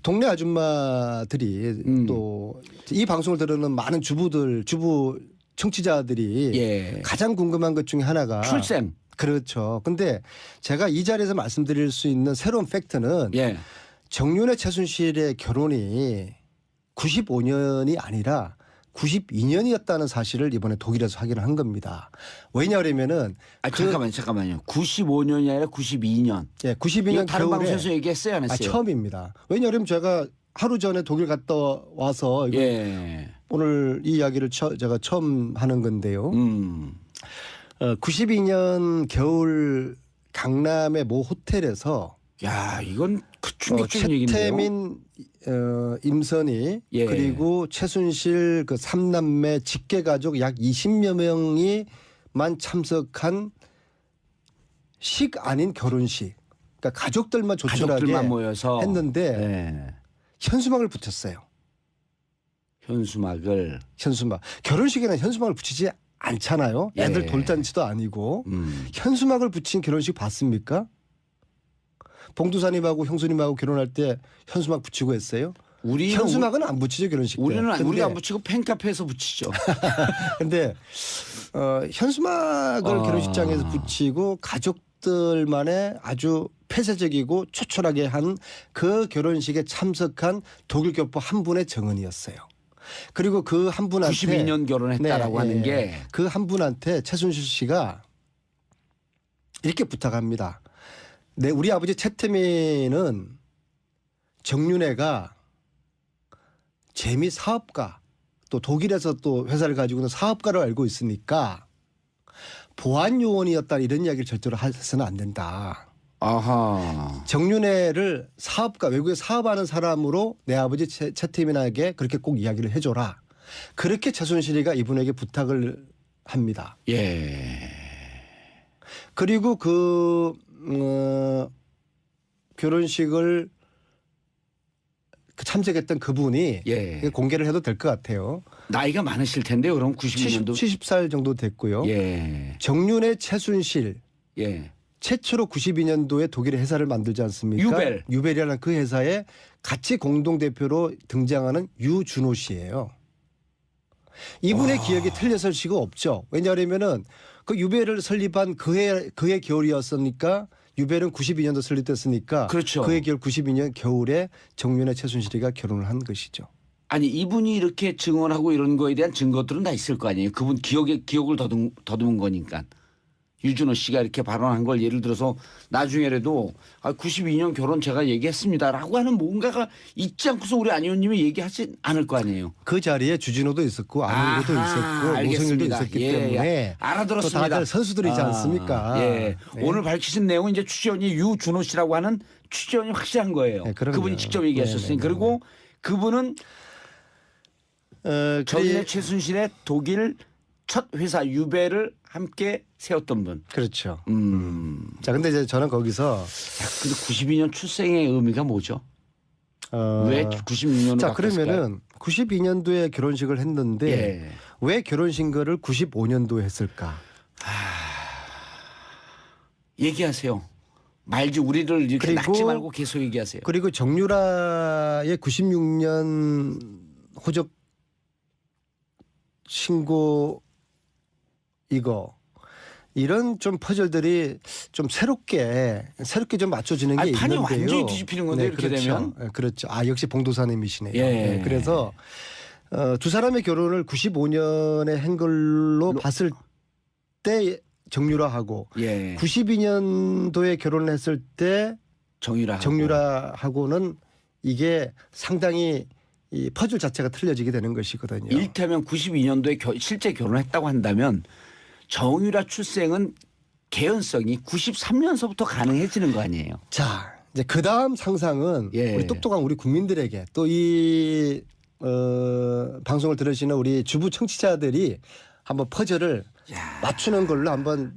동네 아줌마들이 또 이 방송을 들으는 많은 주부 청취자들이 예. 가장 궁금한 것 중에 하나가 출생. 그렇죠. 근데 제가 이 자리에서 말씀드릴 수 있는 새로운 팩트는 예. 정윤회 최순실의 결혼이 95년이 아니라 92년이었다는 사실을 이번에 독일에서 확인을 한 겁니다. 왜냐하면은 잠깐만요. 95년이 아니라 92년. 예, 92년 이거 다른 겨울에 방송에서 얘기했어요, 안 했어요? 처음입니다. 왜냐하면 제가 하루 전에 독일 갔다 와서 예. 오늘 이 이야기를 제가 처음 하는 건데요. 92년 겨울 강남의 모 호텔에서 야, 이건 충격적인 얘기인데요. 최태민, 임선희 예. 그리고 최순실 그 3남매 직계 가족 약 20여 명이만 참석한 식 아닌 결혼식. 그러니까 가족들만 조촐하게 가족들만 모여서 했는데 예. 현수막을 붙였어요. 현수막을. 현수막. 결혼식에는 현수막을 붙이지 않잖아요. 애들 예. 돌잔치도 아니고. 현수막을 붙인 결혼식 봤습니까? 봉두사님하고 형수님하고 결혼할 때 현수막 붙이고 했어요? 현수막은 안 붙이죠, 결혼식 때. 우리가 안 붙이고 팬카페에서 붙이죠. 근데 현수막을 결혼식장에서 붙이고 가족들만의 아주 폐쇄적이고 초촐하게 한 그 결혼식에 참석한 독일 교포 한 분의 정은이었어요. 그리고 그 한 분한테 92년 결혼했다라고 하는 게 그 한 분한테 최순실 씨가 이렇게 부탁합니다. 우리 아버지 최태민은 정윤회가 재미 사업가 또 독일에서 또 회사를 가지고 있는 사업가로 알고 있으니까 보안 요원이었다 이런 이야기를 절대로 해서는 안 된다. 아하. 정윤회를 사업가 외국에 사업하는 사람으로 내 아버지 최태민에게 그렇게 꼭 이야기를 해줘라. 그렇게 최순실이가 이분에게 부탁을 합니다. 예. 그리고 그 결혼식을 참석했던 그분이 예. 공개를 해도 될 것 같아요. 나이가 많으실 텐데요. 그럼 92년도 70살 정도 됐고요. 예. 정윤회 최순실 예. 최초로 92년도에 독일의 회사를 만들지 않습니까? 유벨이라는 그 회사에 같이 공동대표로 등장하는 유준호 씨예요. 이분의 기억이 틀렸을 수가 없죠. 왜냐하면은 그 유벨을 설립한 그해 겨울이었으니까 유벨은 92년도 설립됐으니까 그렇죠. 그해 겨울 92년 겨울에 정윤회 최순실이가 결혼을 한 것이죠. 아니 이분이 이렇게 증언하고 이런 거에 대한 증거들은 다 있을 거 아니에요. 그분 기억을 더듬은 거니까. 유준호 씨가 이렇게 발언한 걸 예를 들어서 나중에라도 92년 결혼 제가 얘기했습니다라고 하는 뭔가가 있지 않고서 우리 안 의원님이 얘기하지 않을 거 아니에요. 그 자리에 주진호도 있었고 안일호도 있었고 노성일도 있었기 때문에 알아들었습니다. 또 다들 선수들이지 않습니까? 예. 네. 오늘 밝히신 내용은 이제 취재원이 유준호 씨라고 하는 취재원이 확실한 거예요. 네, 그럼요. 그분이 직접 얘기하셨으니 그리고 그분은 정윤회 최순실의 독일 첫 회사 유벨을 함께 세웠던 분. 그렇죠. 자, 근데 이제 저는 거기서 근데 92년 출생의 의미가 뭐죠? 왜 96년으로 자, 바꿨을까요? 그러면은 92년도에 결혼식을 했는데 예. 왜 결혼식을 95년도에 했을까? 얘기하세요. 말지 우리를 이렇게 낙지 말고 계속 얘기하세요. 그리고 정유라의 96년 호적 신고 이런 좀 퍼즐들이 좀 새롭게 좀 맞춰지는 게 판이 있는데요. 완전히 뒤집히는 건데 이렇게 그렇죠. 되면. 그렇죠. 역시 봉도사님이시네요. 예. 네, 그래서 두 사람의 결혼을 95년에 한 걸로 봤을 때 정유라하고 92년도에 결혼을 했을 때 정유라하고는 이게 상당히 이 퍼즐 자체가 틀려지게 되는 것이거든요. 이를테면 92년도에 실제 결혼했다고 한다면 정유라 출생은 개연성이 93년서부터 가능해지는 거 아니에요. 자, 이제 그 다음 상상은 우리 똑똑한 우리 국민들에게 또 이 방송을 들으시는 우리 주부 청취자들이 한번 퍼즐을 맞추는 걸로 한번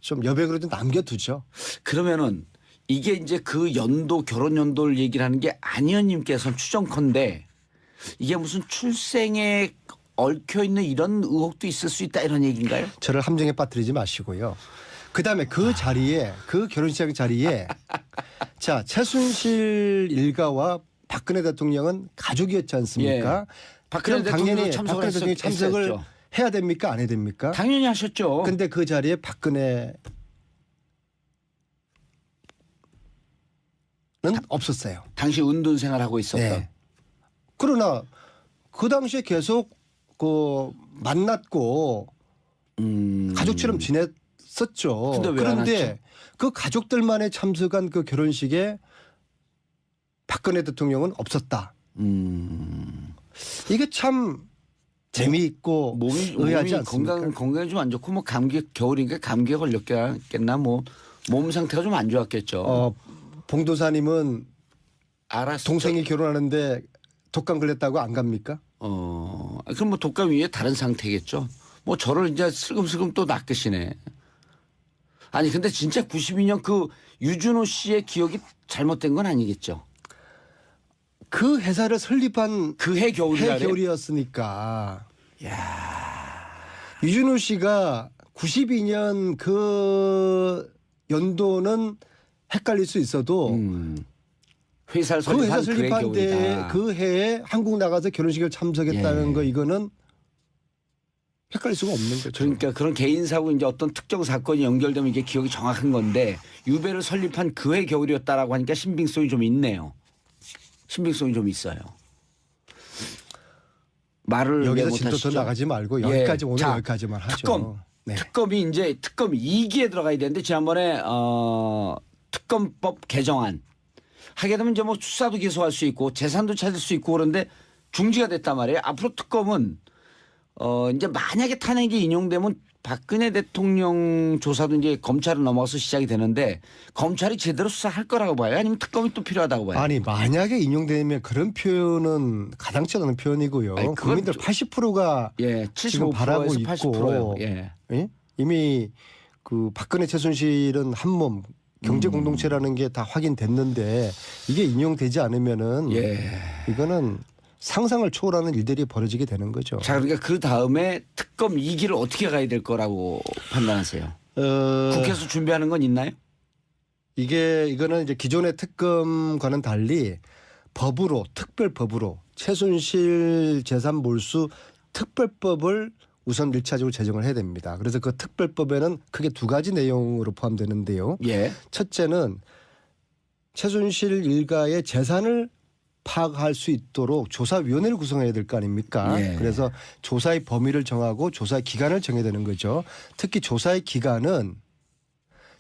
좀 여백으로 좀 남겨두죠. 그러면은 이게 이제 그 연도 결혼 연도를 얘기를 하는 게 안 의원님께서는 추정컨대 이게 무슨 출생에 얽혀 있는 이런 의혹도 있을 수 있다 이런 얘기인가요? 저를 함정에 빠뜨리지 마시고요. 그다음에 그 자리에 그 결혼식 자리에 자 최순실 일가와 박근혜 대통령은 가족이었지 않습니까? 박근혜 그럼 당연히 대통령도 박근혜 대통령이 참석을 했었죠. 해야 됩니까? 안 해야 됩니까? 당연히 하셨죠. 근데 그 자리에 박근혜는 없었어요. 당시 운동 생활하고 있었던. 네. 그러나 그 당시에 계속 그 만났고 가족처럼 지냈었죠. 근데 왜안 그런데 왔죠? 그 가족들만의 참석한 그 결혼식에 박근혜 대통령은 없었다. 이게 참 재미있고 몸이 의아하지 않습니까? 건강이 좀 안 좋고 뭐 감기 겨울이니까 감기에 걸렸겠나 뭐 몸 상태가 좀 안 좋았겠죠. 봉도사님은 알았어. 동생이 결혼하는데 독감 걸렸다고 안 갑니까? 그럼 뭐 독감 위에 다른 상태겠죠. 뭐 저를 이제 슬금슬금 또 낚으시네. 아니 근데 진짜 92년 그 유준호 씨의 기억이 잘못된 건 아니겠죠. 그 회사를 설립한 그 해 겨울이라래. 겨울이었으니까. 유준호 씨가 92년 그 연도는 헷갈릴 수 있어도 회사를 그 회사 설립한 그 해 설립한 때 겨울이다. 그 해에 한국 나가서 결혼식을 참석했다는 예. 거 이거는 헷갈릴 수가 없는 거죠. 그러니까 그런 개인사고 이제 어떤 특정 사건이 연결되면 이게 기억이 정확한 건데 유배를 설립한 그 해 겨울이었다라고 하니까 신빙성이 좀 있네요. 신빙성이 좀 있어요. 말을 여기서 왜 진도 더 못하시죠? 나가지 말고 예. 여기까지 오늘 자, 여기까지만 하죠. 특검. 네. 특검이 이제 특검 2기에 들어가야 되는데 지난번에 특검법 개정안 하게 되면 이제 뭐 수사도 기소할 수 있고 재산도 찾을 수 있고 그런데 중지가 됐단 말이에요. 앞으로 특검은 이제 만약에 탄핵이 인용되면 박근혜 대통령 조사도 이제 검찰로 넘어가서 시작이 되는데 검찰이 제대로 수사할 거라고 봐요? 아니면 특검이 또 필요하다고 봐요? 아니 만약에 인용되면 그런 표현은 가당치 않은 표현이고요. 아니, 그건 국민들 80%가 예, 지금 바라고 75%에서 있고 80%요. 예. 예? 이미 그 박근혜 최순실은 한몸 경제 공동체라는 게 다 확인됐는데 이게 인용되지 않으면은 예. 이거는 상상을 초월하는 일들이 벌어지게 되는 거죠. 자, 그러니까 그 다음에 특검 2기를 어떻게 가야 될 거라고 판단하세요? 국회에서 준비하는 건 있나요? 이거는 이제 기존의 특검과는 달리 법으로 특별법으로 최순실 재산 몰수 특별법을 우선 1차적으로 제정을 해야 됩니다. 그래서 그 특별법에는 크게 두 가지 내용으로 포함되는데요. 예. 첫째는 최순실 일가의 재산을 파악할 수 있도록 조사위원회를 구성해야 될 거 아닙니까? 예. 그래서 조사의 범위를 정하고 조사의 기간을 정해야 되는 거죠. 특히 조사의 기간은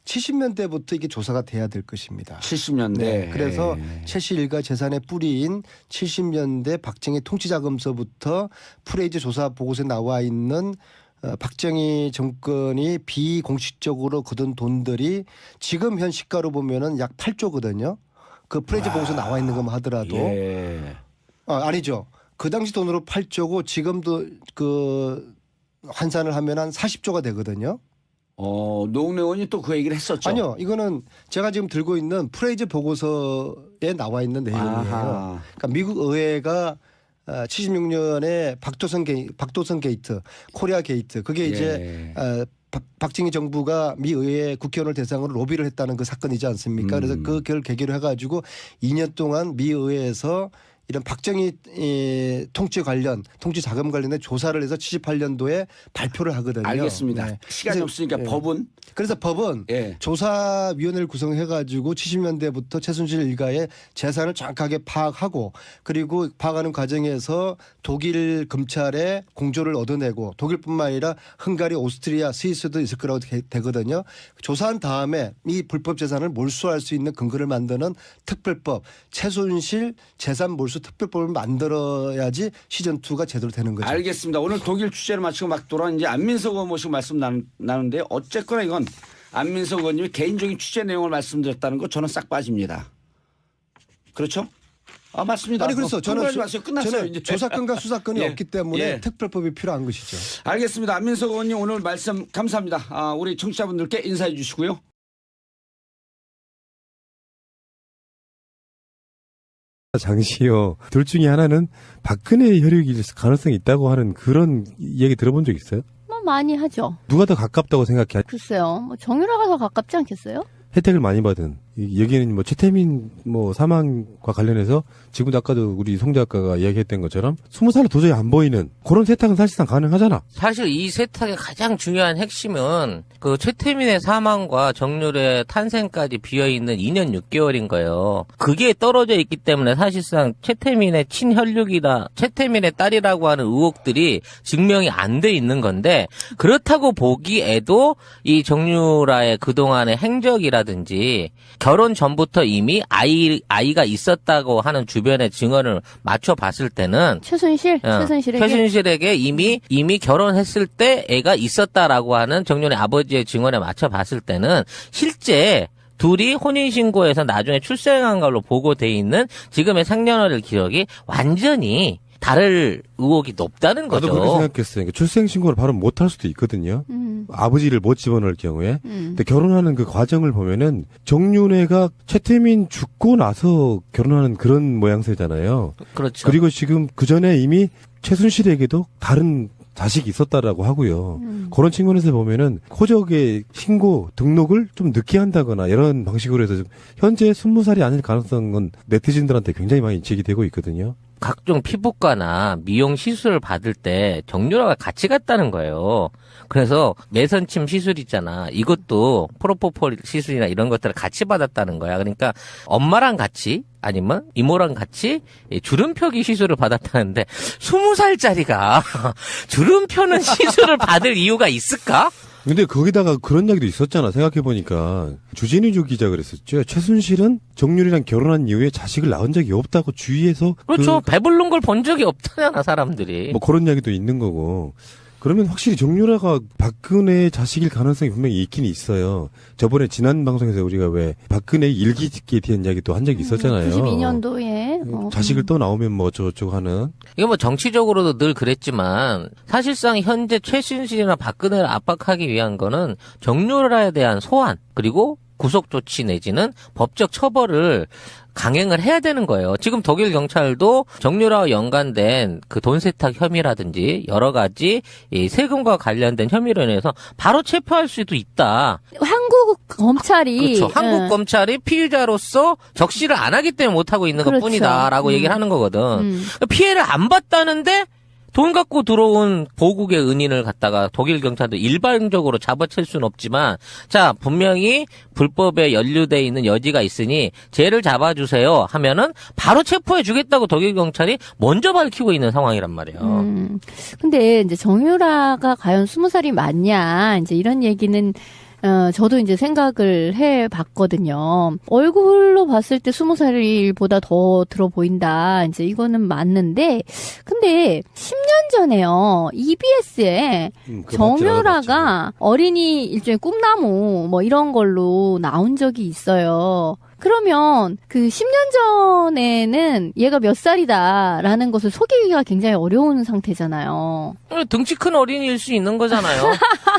70년대부터 이게 조사가 돼야 될 것입니다. 70년대. 네. 그래서 최씨 일가 재산의 뿌리인 70년대 박정희 통치자금서부터 프레이즈 조사 보고서에 나와 있는 박정희 정권이 비공식적으로 거둔 돈들이 지금 현 시가로 보면은 약 8조거든요. 그 프레이즈 보고서 나와 있는 것만 하더라도 예. 아니죠. 그 당시 돈으로 8조고 지금도 그 환산을 하면 한 40조가 되거든요. 노웅래 의원이 또 그 얘기를 했었죠. 아니요. 이거는 제가 지금 들고 있는 프레이즈 보고서에 나와 있는 내용이에요. 아하. 그러니까 미국 의회가 76년에 박도선 게이트, 코리아 게이트 그게 이제 박정희 정부가 미 의회 국회의원을 대상으로 로비를 했다는 그 사건이지 않습니까? 그래서 그걸 계기로 해가지고 2년 동안 미 의회에서 이런 박정희 통치 자금 관련된 조사를 해서 78년도에 발표를 하거든요. 알겠습니다. 네. 시간이 그래서, 없으니까 법은 그래서 법은 예. 조사위원회를 구성해가지고 70년대부터 최순실 일가의 재산을 정확하게 파악하고 그리고 파악하는 과정에서 독일 검찰의 공조를 얻어내고 독일뿐만 아니라 헝가리, 오스트리아, 스위스도 있을 거라고 되거든요. 조사한 다음에 이 불법 재산을 몰수할 수 있는 근거를 만드는 특별법, 최순실 재산 몰수 특별법을 만들어야지 시즌2가 제대로 되는 거죠. 알겠습니다. 오늘 독일 취재를 마치고 막 돌아온 이제 안민석 의원 모시고 말씀 나누는데 어쨌거나 이건 안민석 의원님이 개인적인 취재 내용을 말씀드렸다는 거 저는 싹 빠집니다. 그렇죠? 맞습니다. 아니 그래서 저는 마세요. 끝났어요. 저는 이제. 조사권과 수사권이 예. 없기 때문에 예. 특별법이 필요한 것이죠. 알겠습니다. 안민석 의원님 오늘 말씀 감사합니다. 우리 청취자분들께 인사해 주시고요. 장시호 둘 중에 하나는 박근혜 혈육일 가능성이 있다고 하는 그런 얘기 들어본 적 있어요? 뭐 많이 하죠. 누가 더 가깝다고 생각해? 글쎄요. 뭐 정유라가 더 가깝지 않겠어요? 혜택을 많이 받은 여기에는 뭐 최태민 뭐 사망과 관련해서 지금도 아까도 우리 송 작가가 이야기했던 것처럼 20살로 도저히 안 보이는 그런 세탁은 사실상 가능하잖아. 사실 이 세탁의 가장 중요한 핵심은 그 최태민의 사망과 정률의 탄생까지 비어있는 2년 6개월인 거예요. 그게 떨어져 있기 때문에 사실상 최태민의 친혈육이다, 최태민의 딸이라고 하는 의혹들이 증명이 안 돼 있는 건데, 그렇다고 보기에도 이 정유라의 그동안의 행적이라든지 결혼 전부터 이미 아이가 있었다고 하는 주변의 증언을 맞춰 봤을 때는 최순실에게 이미 결혼했을 때 애가 있었다라고 하는 정윤의 아버지의 증언에 맞춰 봤을 때는 실제 둘이 혼인신고에서 나중에 출생한 걸로 보고돼 있는 지금의 생년월일 기록이 완전히 다를 의혹이 높다는 거죠. 나도 그렇게 생각했어요. 그러니까 출생신고를 바로 못할 수도 있거든요. 아버지를 못 집어넣을 경우에. 근데 결혼하는 그 과정을 보면은 정윤회가 최태민 죽고 나서 결혼하는 그런 모양새잖아요. 그렇죠. 그리고 지금 그 전에 이미 최순실에게도 다른 자식이 있었다라고 하고요. 그런 측면에서 보면은 호적의 신고 등록을 좀 늦게 한다거나 이런 방식으로 해서 좀 현재 20살이 아닐 가능성은 네티즌들한테 굉장히 많이 제기되고 있거든요. 각종 피부과나 미용 시술을 받을 때 정유라가 같이 갔다는 거예요. 그래서 매선침 시술 있잖아. 이것도 프로포폴 시술이나 이런 것들을 같이 받았다는 거야. 그러니까 엄마랑 같이 아니면 이모랑 같이 주름 펴기 시술을 받았다는데 20살짜리가 주름 펴는 시술을 받을 이유가 있을까? 근데 거기다가 그런 이야기도 있었잖아. 생각해보니까 주진우 기자 그랬었죠. 최순실은 정윤이랑 결혼한 이후에 자식을 낳은 적이 없다고 주위에서 그렇죠. 배부른 걸 본 적이 없잖아 사람들이. 뭐 그런 이야기도 있는 거고. 그러면 확실히 정유라가 박근혜의 자식일 가능성이 분명히 있긴 있어요. 저번에 지난 방송에서 우리가 왜 박근혜 일기에 대한 이야기도 한 적이 있었잖아요. 92년도에 자식을 또 나오면 뭐 어쩌고저쩌고 하는. 이거 뭐 정치적으로도 늘 그랬지만 사실상 현재 최순실이나 박근혜를 압박하기 위한 거는 정유라에 대한 소환 그리고 구속 조치 내지는 법적 처벌을 강행을 해야 되는 거예요. 지금 독일 경찰도 정유라와 연관된 그 돈 세탁 혐의라든지 여러 가지 이 세금과 관련된 혐의로 인해서 바로 체포할 수도 있다. 한국 검찰이 그렇죠. 한국 검찰이 피의자로서 적시를 안 하기 때문에 못 하고 있는 그렇죠. 것뿐이다라고 얘기를 하는 거거든. 피해를 안 봤다는데 돈 갖고 들어온 보국의 은인을 갖다가 독일 경찰도 일반적으로 잡아챌 수는 없지만 자 분명히 불법에 연루돼 있는 여지가 있으니 쟤를 잡아주세요 하면은 바로 체포해 주겠다고 독일 경찰이 먼저 밝히고 있는 상황이란 말이에요. 근데 이제 정유라가 과연 20살이 맞냐 이제 이런 얘기는 저도 이제 생각을 해 봤거든요. 얼굴로 봤을 때 20살보다 더 들어 보인다. 이제 이거는 맞는데, 근데 10년 전에요. EBS에 정유라가 어린이 일종의 꿈나무 뭐 이런 걸로 나온 적이 있어요. 그러면 그 10년 전에는 얘가 몇 살이다라는 것을 속이기가 굉장히 어려운 상태잖아요. 등치 큰 어린이일 수 있는 거잖아요.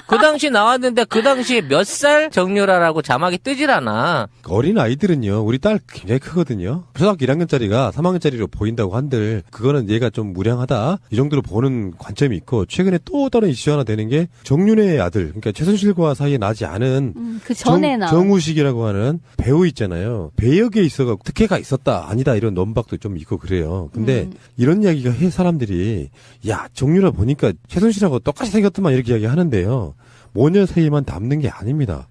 그 당시 나왔는데 그 당시에 몇 살 정유라라고 자막이 뜨질 않아. 어린 아이들은요. 우리 딸 굉장히 크거든요. 초등학교 1학년짜리가 3학년짜리로 보인다고 한들 그거는 얘가 좀 무량하다. 이 정도로 보는 관점이 있고 최근에 또 다른 이슈 하나 되는 게 정윤회의 아들 그러니까 최순실과 사이에 나지 않은 그 전에 나온 정우식이라고 하는 배우 있잖아요. 배역에 있어가 특혜가 있었다 아니다 이런 논박도 좀 있고 그래요. 근데 이런 이야기가 해 사람들이 야 정유라 보니까 최순실하고 똑같이 생겼더만 이렇게 이야기하는데요. 모녀 사이에만 담는 게 아닙니다.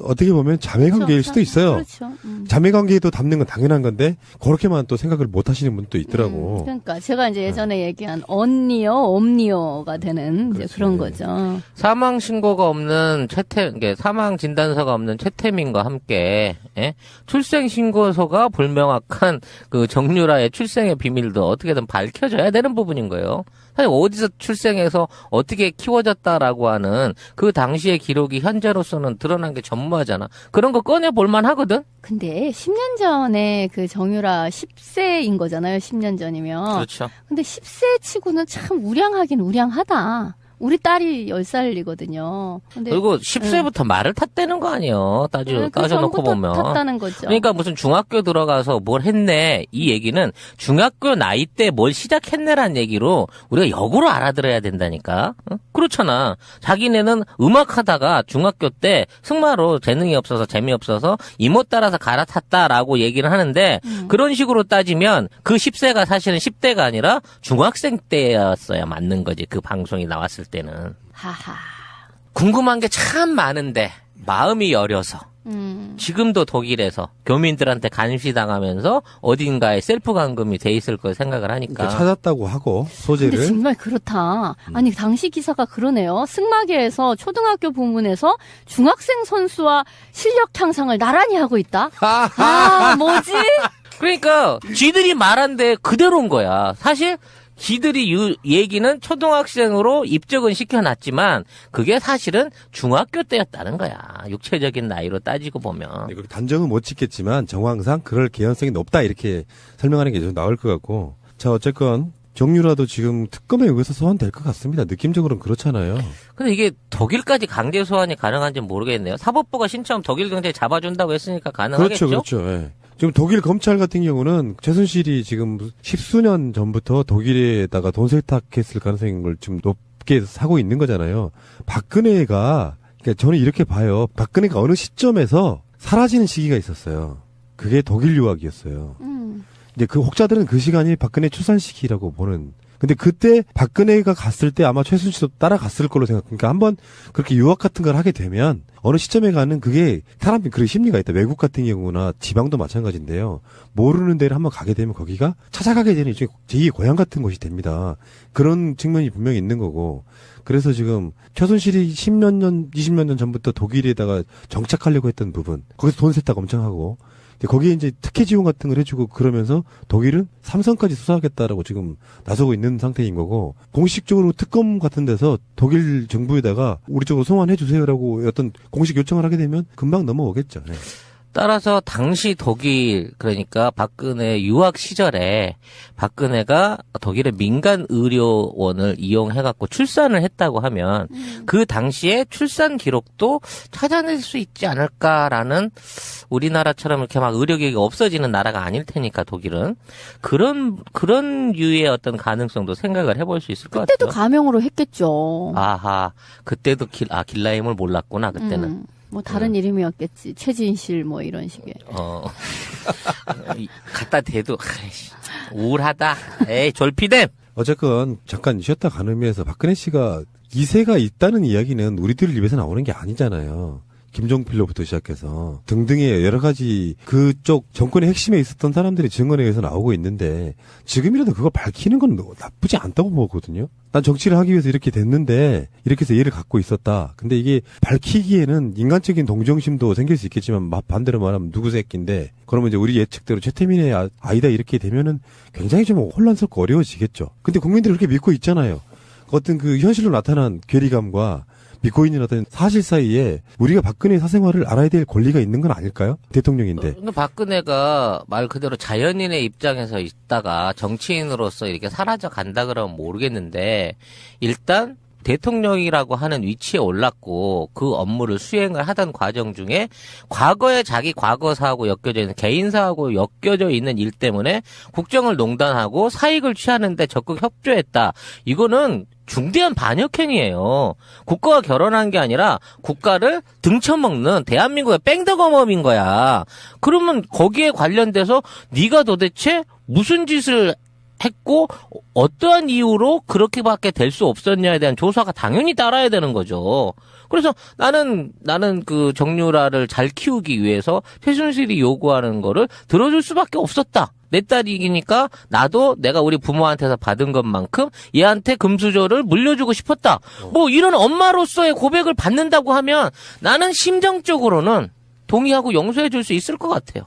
어떻게 보면 자매관계일 수도 있어요. 그렇죠. 자매관계에도 담는 건 당연한 건데 그렇게만 또 생각을 못 하시는 분도 있더라고. 그러니까 제가 이제 예전에 얘기한 언니어, 옴니어가 되는 이제 그런 거죠. 사망 신고가 없는 사망 진단서가 없는 최태민과 함께 출생 신고서가 불명확한 그 정유라의 출생의 비밀도 어떻게든 밝혀져야 되는 부분인 거예요. 사실 어디서 출생해서 어떻게 키워졌다라고 하는 그 당시의 기록이 현재로서는 드러난 게 전무하잖아. 그런 거 꺼내 볼만 하거든. 근데 10년 전에 그 정유라 10세인 거잖아요. 10년 전이면. 그렇죠. 근데 10세 치고는 참 우량하긴 우량하다. 우리 딸이 10살이거든요. 근데 그리고 10세부터 말을 탔다는 거 아니에요. 따져놓고 보면. 탔다는 거죠. 그러니까 무슨 중학교 들어가서 뭘 했네 이 얘기는 중학교 나이 때 뭘 시작했네란 얘기로 우리가 역으로 알아들어야 된다니까. 응? 그렇잖아. 자기네는 음악하다가 중학교 때 승마로 재능이 없어서 재미없어서 이모 따라서 갈아탔다라고 얘기를 하는데 그런 식으로 따지면 그 10세가 사실은 10대가 아니라 중학생 때였어야 맞는 거지. 그 방송이 나왔을 때는. 하하. 궁금한 게 참 많은데 마음이 여려서 지금도 독일에서 교민들한테 감시당하면서 어딘가에 셀프 감금이 돼 있을 걸 생각을 하니까. 그러니까 찾았다고 하고 소재를. 근데 정말 그렇다. 아니 당시 기사가 그러네요. 승마계에서 초등학교 부문에서 중학생 선수와 실력 향상을 나란히 하고 있다. 아 뭐지? 그러니까 지들이 말한 데 그대로인 거야. 사실 지들이 얘기는 초등학생으로 입적은 시켜놨지만 그게 사실은 중학교 때였다는 거야. 육체적인 나이로 따지고 보면. 네, 그렇게 단정은 못 짓겠지만 정황상 그럴 개연성이 높다 이렇게 설명하는 게 좀 나올 것 같고. 자 어쨌건 정유라도 지금 특검에 의해서 소환될 것 같습니다. 느낌적으로는 그렇잖아요. 근데 이게 독일까지 강제 소환이 가능한지는 모르겠네요. 사법부가 신청 독일 경찰 잡아준다고 했으니까 가능하겠죠? 그렇죠. 예. 지금 독일 검찰 같은 경우는 최순실이 지금 10수년 전부터 독일에다가 돈 세탁했을 가능성을 좀 높게 사고 있는 거잖아요. 박근혜가, 그러니까 저는 이렇게 봐요. 박근혜가 어느 시점에서 사라지는 시기가 있었어요. 그게 독일 유학이었어요. 근데 그 혹자들은 그 시간이 박근혜 출산 시기라고 보는. 근데 그때 박근혜가 갔을 때 아마 최순실도 따라갔을 걸로 생각합니다. 한번 그렇게 유학 같은 걸 하게 되면 어느 시점에 가는 그게 사람이 그런 심리가 있다. 외국 같은 경우나 지방도 마찬가지인데요. 모르는 데를 한번 가게 되면 거기가 찾아가게 되는 일종의 제2의 고향 같은 곳이 됩니다. 그런 측면이 분명히 있는 거고. 그래서 지금 최순실이 10년 전, 20년 전 전부터 독일에다가 정착하려고 했던 부분. 거기서 돈 세탁 엄청 하고. 거기에 이제 특혜 지원 같은 걸 해주고 그러면서 독일은 삼성까지 수사하겠다라고 지금 나서고 있는 상태인 거고 공식적으로 특검 같은 데서 독일 정부에다가 우리 쪽으로 송환해 주세요라고 어떤 공식 요청을 하게 되면 금방 넘어오겠죠. 네. 따라서 당시 독일 그러니까 박근혜 유학 시절에 박근혜가 독일의 민간 의료원을 이용해갖고 출산을 했다고 하면 그 당시에 출산 기록도 찾아낼 수 있지 않을까라는 우리나라처럼 이렇게 막 의료계가 없어지는 나라가 아닐 테니까 독일은 그런 유의 어떤 가능성도 생각을 해볼 수 있을 것 같아요. 그때도 가명으로 했겠죠. 아하 그때도 길라임을 몰랐구나 그때는. 뭐 다른 이름이었겠지. 최진실 뭐 이런 식의. 갖다 대도 아이씨, 우울하다. 에이 졸피뎀. 어쨌건 잠깐 쉬었다 가는 의미에서 박근혜 씨가 2세가 있다는 이야기는 우리들 입에서 나오는 게 아니잖아요. 김종필로부터 시작해서 등등의 여러 가지 그쪽 정권의 핵심에 있었던 사람들이 증언에 의해서 나오고 있는데 지금이라도 그걸 밝히는 건 나쁘지 않다고 보거든요. 난 정치를 하기 위해서 이렇게 됐는데 이렇게 해서 얘를 갖고 있었다. 근데 이게 밝히기에는 인간적인 동정심도 생길 수 있겠지만 반대로 말하면 누구 새끼인데 그러면 이제 우리 예측대로 최태민의 아이다 이렇게 되면은 굉장히 좀 혼란스럽고 어려워지겠죠. 근데 국민들이 그렇게 믿고 있잖아요. 어떤 그 현실로 나타난 괴리감과 믿고 있는 어떤 사실 사이에 우리가 박근혜 사생활을 알아야 될 권리가 있는 건 아닐까요? 대통령인데. 박근혜가 말 그대로 자연인의 입장에서 있다가 정치인으로서 이렇게 사라져 간다 그러면 모르겠는데 일단 대통령이라고 하는 위치에 올랐고 그 업무를 수행을 하던 과정 중에 과거에 자기 과거사하고 엮여져 있는 개인사하고 엮여져 있는 일 때문에 국정을 농단하고 사익을 취하는데 적극 협조했다. 이거는 중대한 반역행위예요. 국가와 결혼한 게 아니라 국가를 등쳐먹는 대한민국의 뺑덕어멈인 거야. 그러면 거기에 관련돼서 네가 도대체 무슨 짓을 했고 어떠한 이유로 그렇게밖에 될 수 없었냐에 대한 조사가 당연히 따라야 되는 거죠. 그래서 나는 그 정유라를 잘 키우기 위해서 최순실이 요구하는 거를 들어줄 수밖에 없었다. 내 딸이니까 나도 내가 우리 부모한테서 받은 것만큼 얘한테 금수저를 물려주고 싶었다. 뭐 이런 엄마로서의 고백을 받는다고 하면 나는 심정적으로는 동의하고 용서해 줄 수 있을 것 같아요.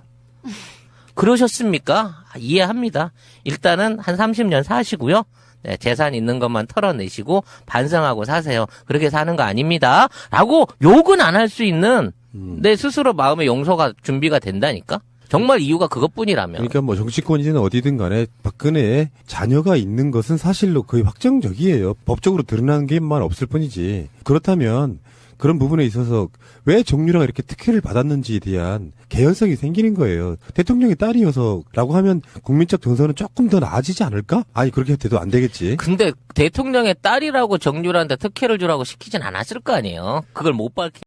그러셨습니까? 이해합니다. 일단은 한 30년 사시고요. 네, 재산 있는 것만 털어내시고 반성하고 사세요. 그렇게 사는 거 아닙니다. 라고 욕은 안 할 수 있는 내 스스로 마음의 용서가 준비가 된다니까? 정말 이유가 그것뿐이라면. 그러니까 뭐 정치권이든 어디든 간에 박근혜의 자녀가 있는 것은 사실로 거의 확정적이에요. 법적으로 드러나는 게만 없을 뿐이지. 그렇다면 그런 부분에 있어서 왜 정유라가 이렇게 특혜를 받았는지에 대한 개연성이 생기는 거예요. 대통령의 딸이어서라고 하면 국민적 정서는 조금 더 나아지지 않을까? 아니 그렇게 돼도 안 되겠지. 근데 대통령의 딸이라고 정유라한테 특혜를 주라고 시키진 않았을 거 아니에요. 그걸 못 밝히.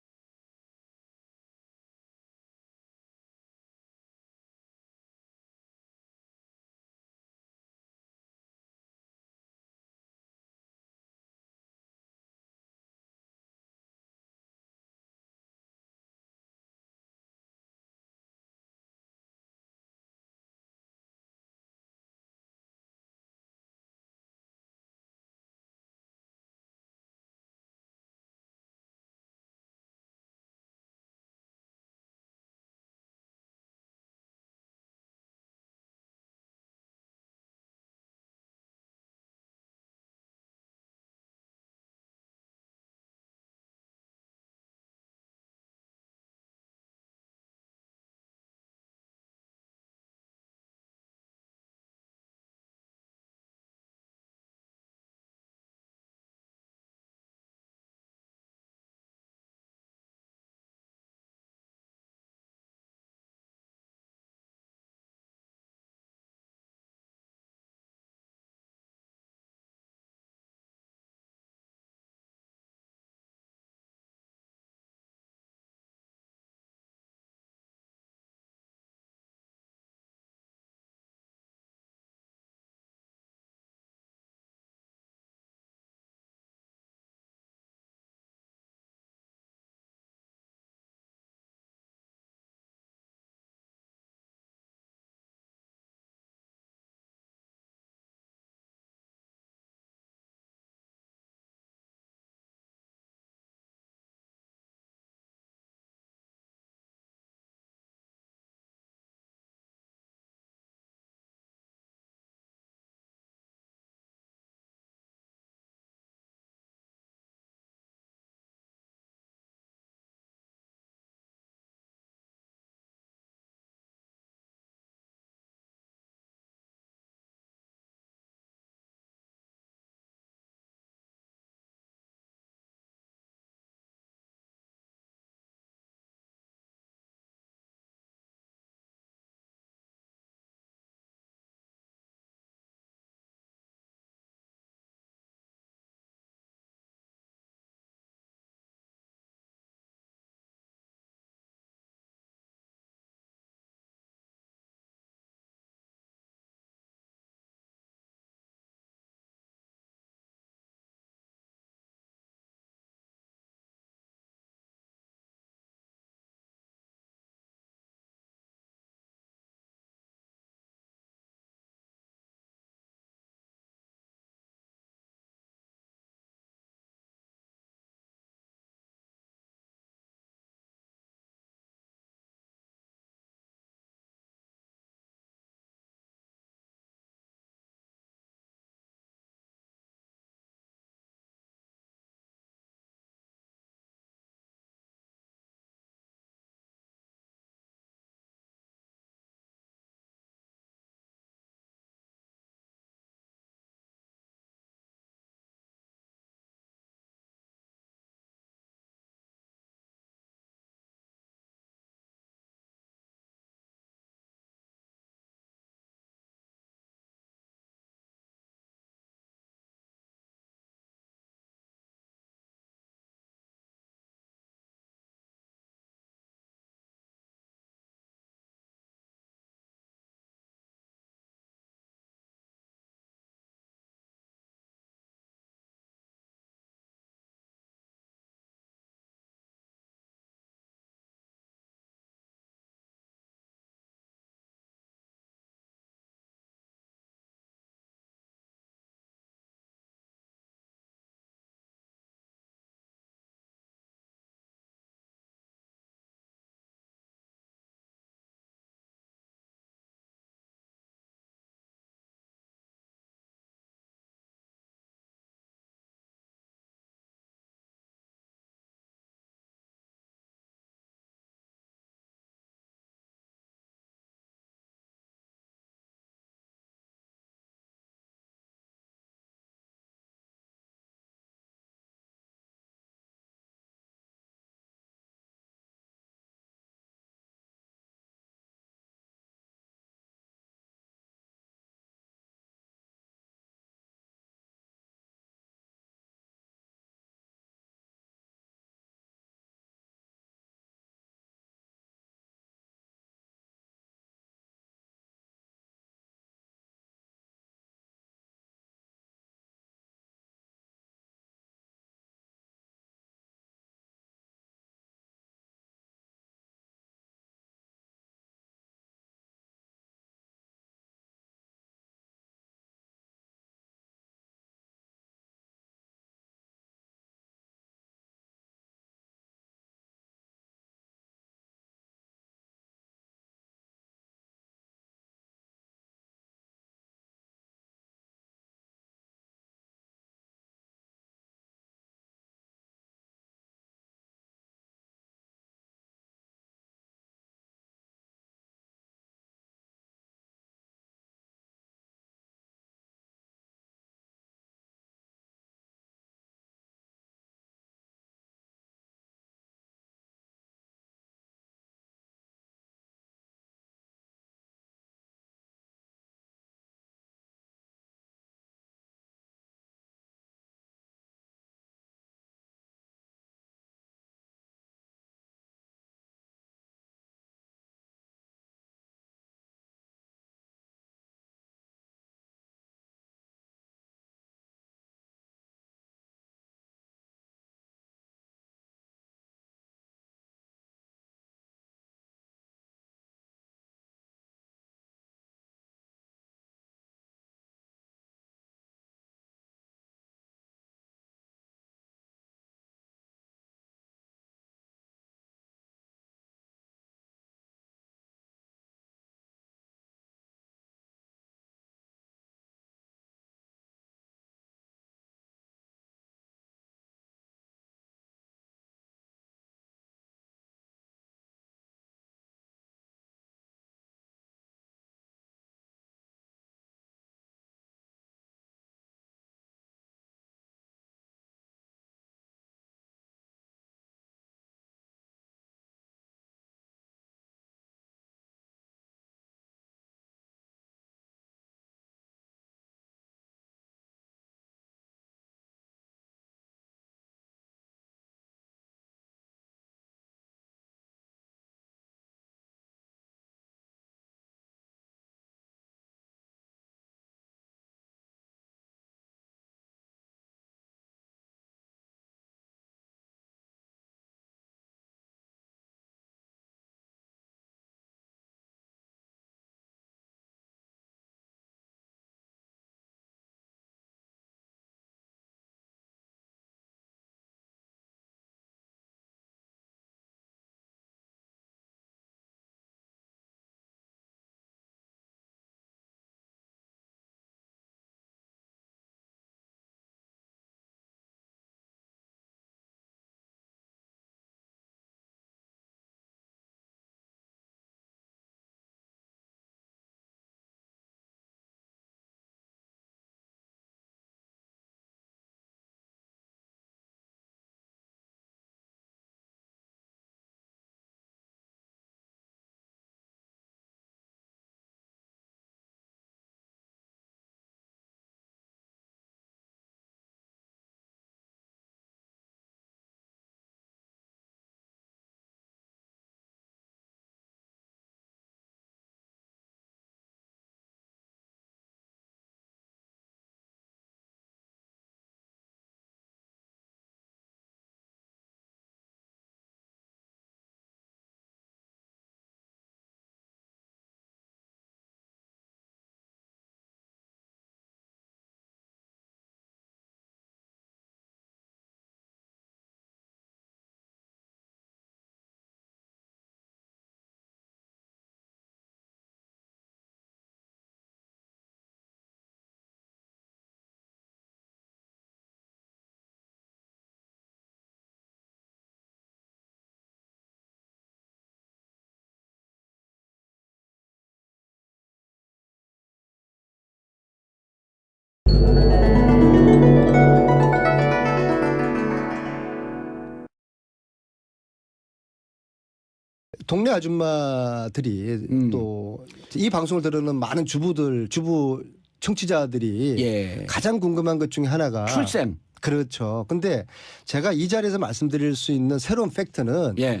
동네 아줌마들이 또 이 방송을 들으는 많은 주부 청취자들이 예. 가장 궁금한 것 중에 하나가 출생. 그렇죠. 근데 제가 이 자리에서 말씀드릴 수 있는 새로운 팩트는 예.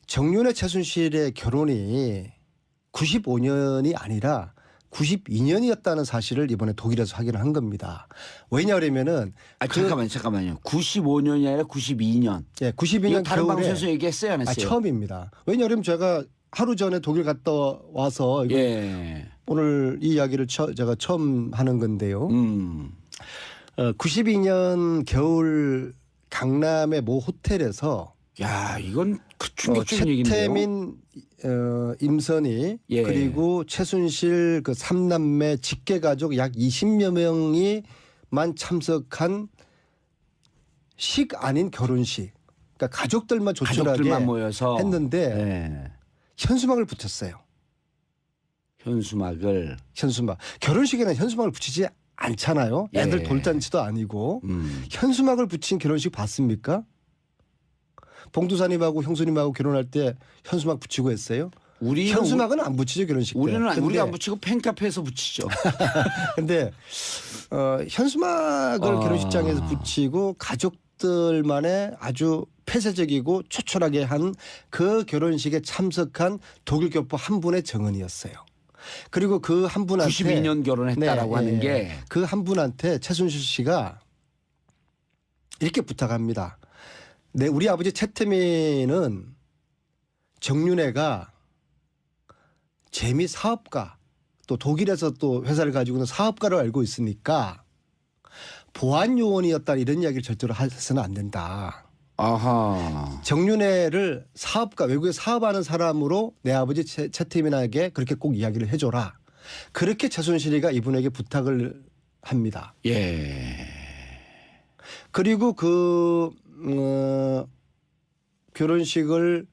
정윤회 최순실의 결혼이 95년이 아니라 92년이었다는 사실을 이번에 독일에서 확인을 한 겁니다. 왜냐하면은 잠깐만요. 95년이 아니라 92년. 예, 이거 92년 다른 겨울에 방송에서 얘기했어요, 안 했어요? 처음입니다. 왜냐하면 제가 하루 전에 독일 갔다 와서 이거 예. 오늘 이 이야기를 제가 처음 하는 건데요. 92년 겨울 강남의 모 호텔에서 야, 이건 그 충격적인 얘기인데요. 최태민, 임선희 예. 그리고 최순실 그 3남매 직계 가족 약 20여 명이만 참석한 식 아닌 결혼식. 그러니까 가족들만 조촐하게 가족들만 모여서 했는데 예. 현수막을 붙였어요. 현수막을. 현수막. 결혼식에는 현수막을 붙이지 않잖아요. 애들 예. 돌잔치도 아니고. 현수막을 붙인 결혼식 봤습니까? 봉두사님하고 형수님하고 결혼할 때 현수막 붙이고 했어요? 현수막은 안 붙이죠, 결혼식 때. 우리가 안 붙이고 팬카페에서 붙이죠. 근데 현수막을 결혼식장에서 붙이고 가족들만의 아주 폐쇄적이고 초촐하게 한 그 결혼식에 참석한 독일 교포 한 분의 정언이었어요. 그리고 그 한 분한테 92년 결혼했다라고 하는 게 그 한 분한테 최순실 씨가 이렇게 부탁합니다. 우리 아버지 최태민은 정윤회가 재미 사업가 또 독일에서 또 회사를 가지고 있는 사업가로 알고 있으니까 보안 요원이었다 이런 이야기를 절대로 해서는 안 된다. 아하. 정윤회를 사업가 외국에 사업하는 사람으로 내 아버지 최태민에게 그렇게 꼭 이야기를 해줘라. 그렇게 최순실이가 이분에게 부탁을 합니다. 예. 그리고 결혼식을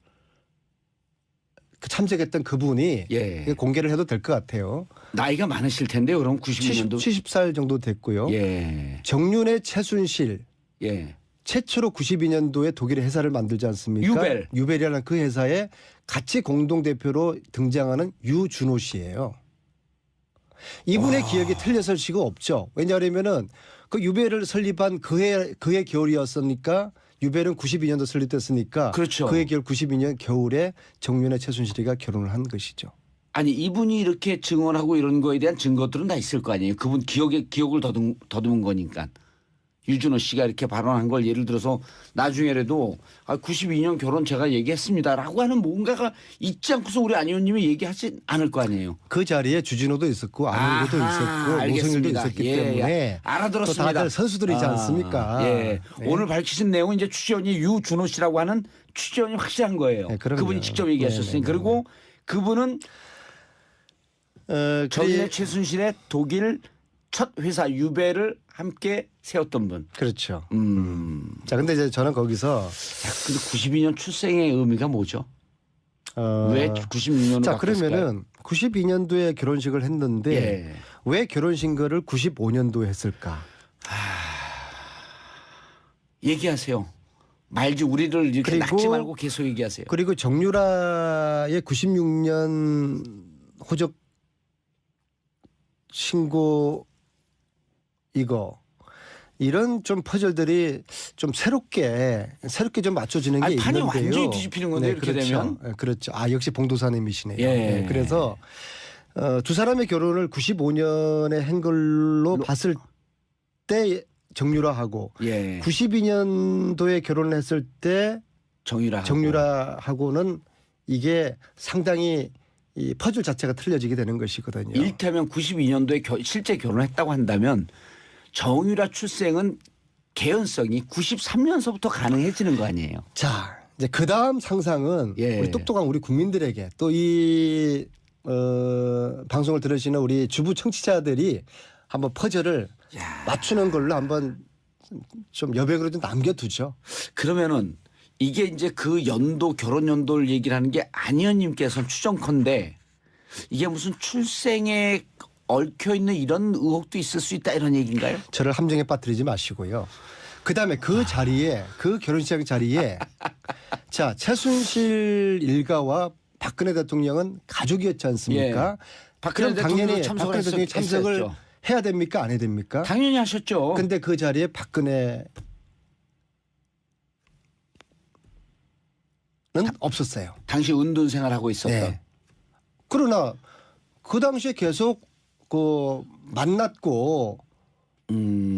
참석했던 그분이 예. 공개를 해도 될 것 같아요. 나이가 많으실 텐데요. 그럼 92년도 70살 정도 됐고요. 예. 정윤회 최순실 예. 최초로 92년도에 독일의 회사를 만들지 않습니까? 유벨이라는 그 회사에 같이 공동대표로 등장하는 유준호 씨예요. 이분의 기억이 틀렸을 수가 없죠. 왜냐하면은 그 유벨을 설립한 그해 겨울이었으니까 유벨은 92년도 설립됐으니까 그렇죠. 그해 겨울 92년 겨울에 정윤회 최순실이가 결혼을 한 것이죠. 아니 이분이 이렇게 증언하고 이런 거에 대한 증거들은 다 있을 거 아니에요. 그분 기억을 더듬은 거니까. 유준호 씨가 이렇게 발언한 걸 예를 들어서 나중에라도 92년 결혼 제가 얘기했습니다라고 하는 뭔가가 있지 않고서 우리 안 의원님이 얘기하지 않을 거 아니에요. 그 자리에 주진호도 있었고 안홍구도 있었고 노성일도 있었기 때문에 알아들었습니다. 또 다들 선수들이지 않습니까? 예. 네. 오늘 밝히신 내용은 이제 취재원이 유준호 씨라고 하는 취재원이 확실한 거예요. 네, 그럼요. 그분이 직접 얘기하셨으니 네. 그리고 그분은 정윤회 최순실의 독일 첫 회사 유벨을 함께 세웠던 분. 그렇죠. 자, 근데 이제 저는 거기서 근데 92년 출생의 의미가 뭐죠? 왜 96년으로 자, 바꿨을까요? 그러면은 92년도에 결혼식을 했는데 예. 왜 결혼식을 95년도에 했을까? 얘기하세요. 말지 우리를 이렇게 그리고- 낚지 말고 계속 얘기하세요. 그리고 정유라의 96년 호적 신고 이런 좀 퍼즐들이 좀 새롭게 좀 맞춰지는 게 아니, 판이 있는데요. 완전히 뒤집히는 건데 이렇게 그렇죠. 되면. 네, 그렇죠. 역시 봉도사님이시네요. 예. 네, 그래서 두 사람의 결혼을 95년에 한 걸로 봤을 때 정유라하고 예. 92년도에 결혼을 했을 때 정유라하고는 이게 상당히 이 퍼즐 자체가 틀려지게 되는 것이거든요. 일테면 92년도에 실제 결혼했다고 한다면 정유라 출생은 개연성이 93년서부터 가능해지는 거 아니에요? 자, 이제 그 다음 상상은 예. 우리 똑똑한 우리 국민들에게 또 이 방송을 들으시는 우리 주부 청취자들이 한번 퍼즐을 맞추는 걸로 한번 좀 여백으로 좀 남겨두죠. 그러면은 이게 이제 그 연도 결혼 연도를 얘기를 하는 게 안 의원님께서는 추정컨대 이게 무슨 출생에 얽혀 있는 이런 의혹도 있을 수 있다 이런 얘기인가요? 저를 함정에 빠뜨리지 마시고요. 그다음에 그 자리에 그 결혼식 자리에 자 최순실 일가와 박근혜 대통령은 가족이었지 않습니까? 박근혜 그럼 당연히 참석을 박근혜 대통령이 참석을 했었죠. 해야 됩니까? 안 해야 됩니까? 당연히 하셨죠. 근데 그 자리에 박근혜는 없었어요. 당시 은둔 생활하고 있었던. 네. 그러나 그 당시에 계속 그 만났고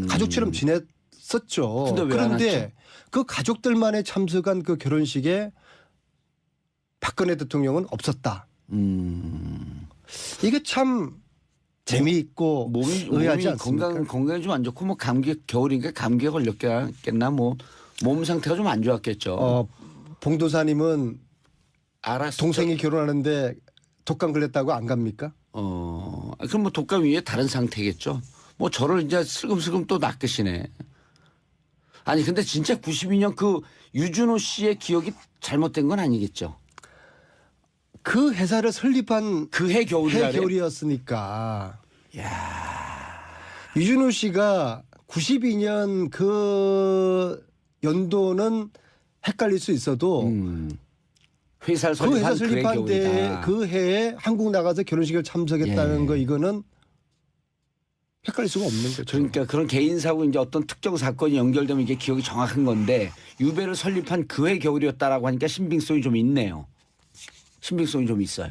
가족처럼 지냈었죠. 근데 왜안 그런데 왔죠? 그 가족들만의 참석한 그 결혼식에 박근혜 대통령은 없었다. 이게 참 재미있고 의아하지 않습니까? 건강이 좀 안 좋고 뭐 감기 겨울이니까 감기에 걸렸겠나 뭐 몸 상태가 좀 안 좋았겠죠. 봉도사님은 알았어. 동생이 결혼하는데 독감 걸렸다고 안 갑니까? 그럼 뭐 독감 위에 다른 상태겠죠. 뭐 저를 이제 슬금슬금 또 낚으시네. 아니 근데 진짜 92년 그 유준호 씨의 기억이 잘못된 건 아니겠죠. 그 회사를 설립한 그 해 겨울이라 그래요? 겨울이었으니까. 유준호 씨가 92년 그 연도는 헷갈릴 수 있어도 회사를 그 회사 설립한 그해 설립한 때 겨울이다. 그 해에 한국 나가서 결혼식을 참석했다는 거 이거는 헷갈릴 수가 없는 거죠. 그러니까 그런 개인사고 이제 어떤 특정 사건이 연결되면 이게 기억이 정확한 건데 유배를 설립한 그 해 겨울이었다라고 하니까 신빙성이 좀 있네요. 신빙성이 좀 있어요.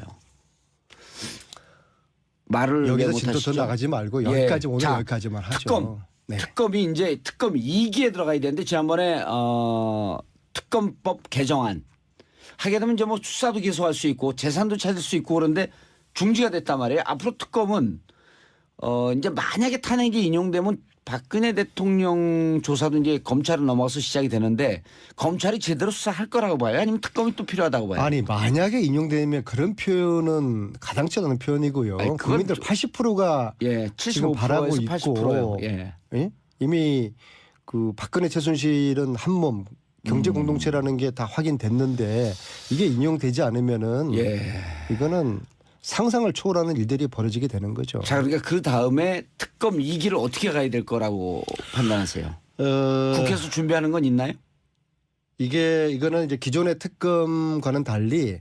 말을 왜 여기서 진도 못하시죠? 더 나가지 말고 예. 여기까지 오늘 자, 여기까지만 하죠. 특검. 네. 특검이 이제 특검 2기에 들어가야 되는데 지난번에 특검법 개정안 하게 되면 이제 뭐 수사도 기소할 수 있고 재산도 찾을 수 있고 그런데 중지가 됐단 말이에요. 앞으로 특검은 이제 만약에 탄핵이 인용되면 박근혜 대통령 조사도 이제 검찰로 넘어가서 시작이 되는데 검찰이 제대로 수사할 거라고 봐요? 아니면 특검이 또 필요하다고 봐요? 아니 만약에 인용되면 그런 표현은 가당치 않은 표현이고요. 아니, 그건 국민들 80%가 예, 지금 75%에서 바라고 80%예요. 있고 예. 예? 이미 그 박근혜 최순실은 한 몸 경제 공동체라는 게 다 확인됐는데 이게 인용되지 않으면은 예. 이거는 상상을 초월하는 일들이 벌어지게 되는 거죠. 자, 그러니까 그 다음에 특검 2기를 어떻게 가야 될 거라고 판단하세요? 국회에서 준비하는 건 있나요? 이거는 이제 기존의 특검과는 달리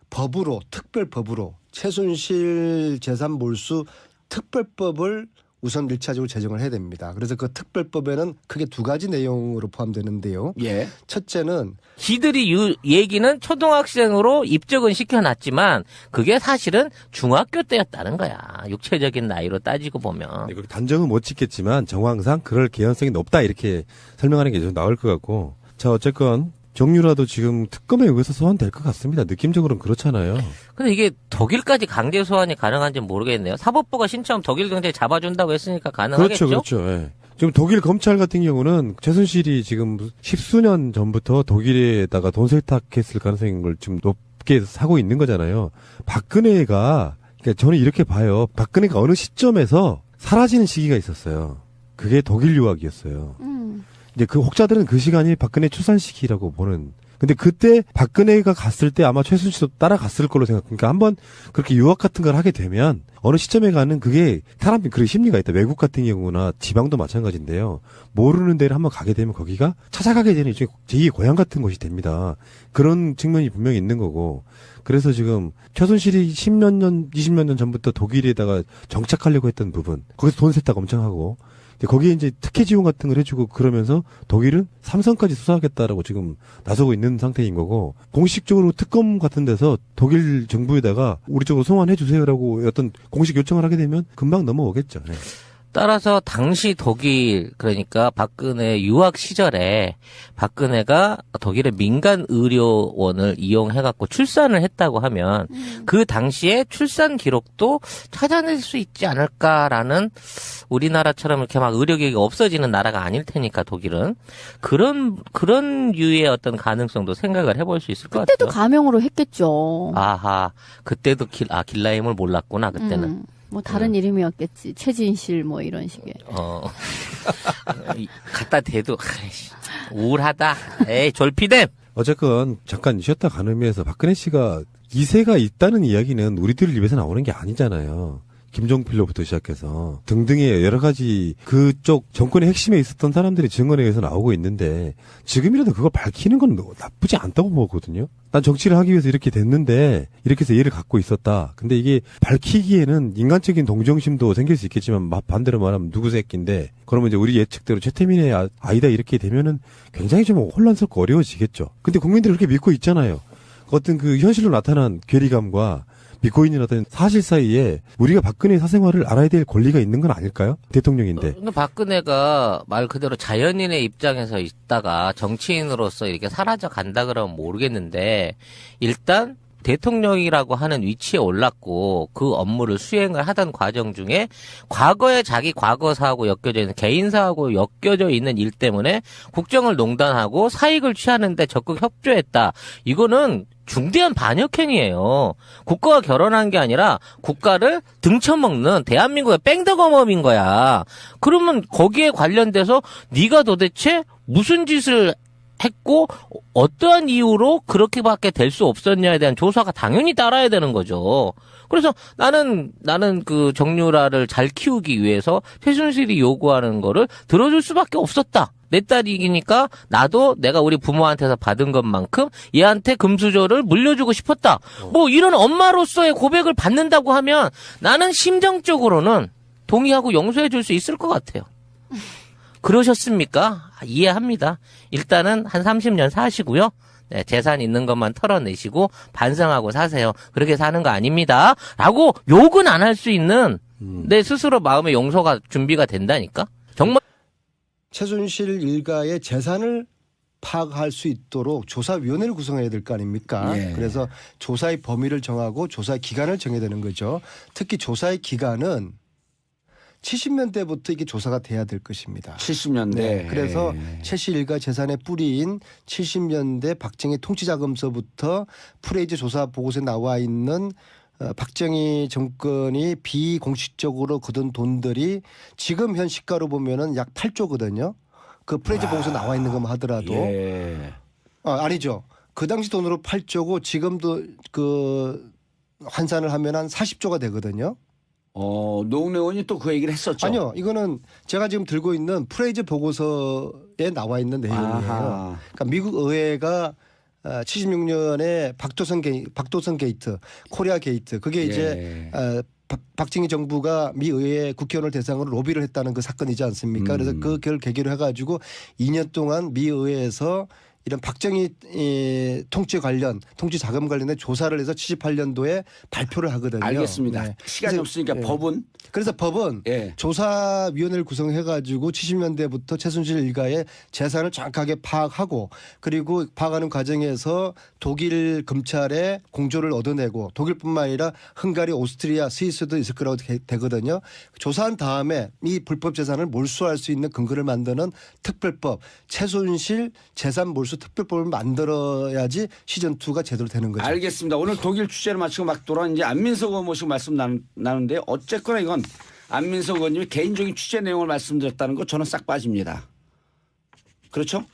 법으로 특별법으로 최순실 재산 몰수 특별법을 우선 1차적으로 제정을 해야 됩니다. 그래서 그 특별법에는 크게 두 가지 내용으로 포함되는데요. 예. 첫째는 지들이 얘기는 초등학생으로 입적은 시켜놨지만 그게 사실은 중학교 때였다는 거야. 육체적인 나이로 따지고 보면. 네, 단정은 못 짓겠지만 정황상 그럴 개연성이 높다 이렇게 설명하는 게 좀 나을 것 같고. 자 어쨌건 정유라도 지금 특검에 의해서 소환될 것 같습니다. 느낌적으로는 그렇잖아요. 근데 이게 독일까지 강제 소환이 가능한지 모르겠네요. 사법부가 신청 독일 경찰이 잡아준다고 했으니까 가능하겠죠? 그렇죠. 예. 지금 독일 검찰 같은 경우는 최순실이 지금 십수년 전부터 독일에다가 돈 세탁했을 가능성을 좀 높게 사고 있는 거잖아요. 박근혜가 그러니까 저는 이렇게 봐요. 박근혜가 어느 시점에서 사라지는 시기가 있었어요. 그게 독일 유학이었어요. 이제 그 혹자들은 그 시간이 박근혜 출산 시기라고 보는. 근데 그때 박근혜가 갔을 때 아마 최순실도 따라갔을 걸로 생각하니까 한번 그렇게 유학 같은 걸 하게 되면 어느 시점에 가는 그게 사람이 그런 심리가 있다. 외국 같은 경우나 지방도 마찬가지인데요. 모르는 데를 한번 가게 되면 거기가 찾아가게 되는 일종의 제2의 고향 같은 곳이 됩니다. 그런 측면이 분명히 있는 거고. 그래서 지금 최순실이 10몇 년, 20몇 년 전부터 독일에다가 정착하려고 했던 부분. 거기서 돈 세탁 엄청 하고. 거기에 이제 특혜 지원 같은 걸 해주고 그러면서 독일은 삼성까지 수사하겠다라고 지금 나서고 있는 상태인 거고 공식적으로 특검 같은 데서 독일 정부에다가 우리 쪽으로 송환해 주세요라고 어떤 공식 요청을 하게 되면 금방 넘어오겠죠. 네. 따라서 당시 독일 그러니까 박근혜 유학 시절에 박근혜가 독일의 민간 의료원을 이용해갖고 출산을 했다고 하면 그 당시에 출산 기록도 찾아낼 수 있지 않을까라는 우리나라처럼 이렇게 막 의료계획이 없어지는 나라가 아닐 테니까 독일은 그런 유의 어떤 가능성도 생각을 해볼 수 있을 것 같아요. 그때도 가명으로 했겠죠. 아하 그때도 길라임을 몰랐구나 그때는. 뭐 다른 이름이었겠지. 최진실 뭐 이런 식의. 갖다 대도 아이씨, 우울하다. 에이 졸피뎀. 어쨌건 잠깐 쉬었다 가는 의미에서 박근혜 씨가 2세가 있다는 이야기는 우리들 입에서 나오는 게 아니잖아요. 김종필로부터 시작해서 등등의 여러 가지 그쪽 정권의 핵심에 있었던 사람들이 증언에 의해서 나오고 있는데 지금이라도 그걸 밝히는 건 나쁘지 않다고 보거든요. 난 정치를 하기 위해서 이렇게 됐는데 이렇게 해서 얘를 갖고 있었다. 근데 이게 밝히기에는 인간적인 동정심도 생길 수 있겠지만 반대로 말하면 누구 새끼인데 그러면 이제 우리 예측대로 최태민의 아이다 이렇게 되면은 굉장히 좀 혼란스럽고 어려워지겠죠. 근데 국민들이 그렇게 믿고 있잖아요. 어떤 그 현실로 나타난 괴리감과 믿고 있는 어떤 사실 사이에 우리가 박근혜 사생활을 알아야 될 권리가 있는 건 아닐까요? 대통령인데. 근데 박근혜가 말 그대로 자연인의 입장에서 있다가 정치인으로서 이렇게 사라져 간다 그러면 모르겠는데 일단 대통령이라고 하는 위치에 올랐고 그 업무를 수행을 하던 과정 중에 과거에 자기 과거사하고 엮여져 있는 개인사하고 엮여져 있는 일 때문에 국정을 농단하고 사익을 취하는데 적극 협조했다. 이거는 중대한 반역행위예요. 국가와 결혼한 게 아니라 국가를 등쳐먹는 대한민국의 뺑덕어멈인 거야. 그러면 거기에 관련돼서 네가 도대체 무슨 짓을 했고 어떠한 이유로 그렇게밖에 될 수 없었냐에 대한 조사가 당연히 따라야 되는 거죠. 그래서 나는 그 정유라를 잘 키우기 위해서 최순실이 요구하는 거를 들어줄 수밖에 없었다. 내 딸이니까 나도 내가 우리 부모한테서 받은 것만큼 얘한테 금수저를 물려주고 싶었다. 뭐 이런 엄마로서의 고백을 받는다고 하면 나는 심정적으로는 동의하고 용서해 줄 수 있을 것 같아요. 그러셨습니까? 이해합니다. 일단은 한 30년 사시고요. 네, 재산 있는 것만 털어내시고 반성하고 사세요. 그렇게 사는 거 아닙니다. 라고 욕은 안 할 수 있는 내 스스로 마음의 용서가 준비가 된다니까. 정말 최순실 일가의 재산을 파악할 수 있도록 조사위원회를 구성해야 될 거 아닙니까? 예. 그래서 조사의 범위를 정하고 조사의 기간을 정해야 되는 거죠. 특히 조사의 기간은 70년대부터 이게 조사가 돼야 될 것입니다. 70년대. 네, 그래서 최씨 일가 재산의 뿌리인 70년대 박정희 통치자금서부터 프레이즈 조사 보고서에 나와 있는 박정희 정권이 비공식적으로 거둔 돈들이 지금 현 시가로 보면은 약 8조거든요. 그 프레이즈 보고서 나와 있는 것만 하더라도 예. 아니죠. 그 당시 돈으로 8조고 지금도 그 환산을 하면 한 40조가 되거든요. 노웅래 의원이 또 그 얘기를 했었죠. 아니요, 이거는 제가 지금 들고 있는 프레이즈 보고서에 나와 있는 내용이에요. 아하. 그러니까 미국 의회가 76년에 박도선 게이트, 코리아 게이트, 그게 이제 박정희 정부가 미 의회 국회의원을 대상으로 로비를 했다는 그 사건이지 않습니까? 그래서 그걸 계기로 해가지고 2년 동안 미 의회에서 이런 박정희 통치 자금 관련된 조사를 해서 78년도에 발표를 하거든요. 알겠습니다. 네. 시간이 그래서, 없으니까 예. 법은 그래서 법은 예. 조사위원회를 구성해가지고 70년대부터 최순실 일가의 재산을 정확하게 파악하고 그리고 파악하는 과정에서 독일 검찰에 공조를 얻어내고 독일뿐만 아니라 헝가리, 오스트리아, 스위스도 있을 거라고 되거든요. 조사한 다음에 이 불법 재산을 몰수할 수 있는 근거를 만드는 특별법, 최순실 재산 몰수 특별법을 만들어야지 시즌2가 제대로 되는 거죠. 알겠습니다. 오늘 독일 취재를 마치고 막 돌아온 이제 안민석 의원 모시고 말씀 나누는데 어쨌거나 이건 안민석 의원님이 개인적인 취재 내용을 말씀드렸다는 거 저는 싹 빠집니다. 그렇죠?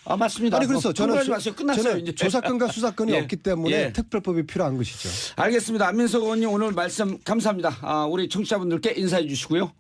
맞습니다. 아니 그래서 저는 마세요. 끝났어요. 저는 이제. 조사권과 수사권이 예. 없기 때문에 예. 특별법이 필요한 것이죠. 알겠습니다. 안민석 의원님 오늘 말씀 감사합니다. 우리 청취자분들께 인사해 주시고요.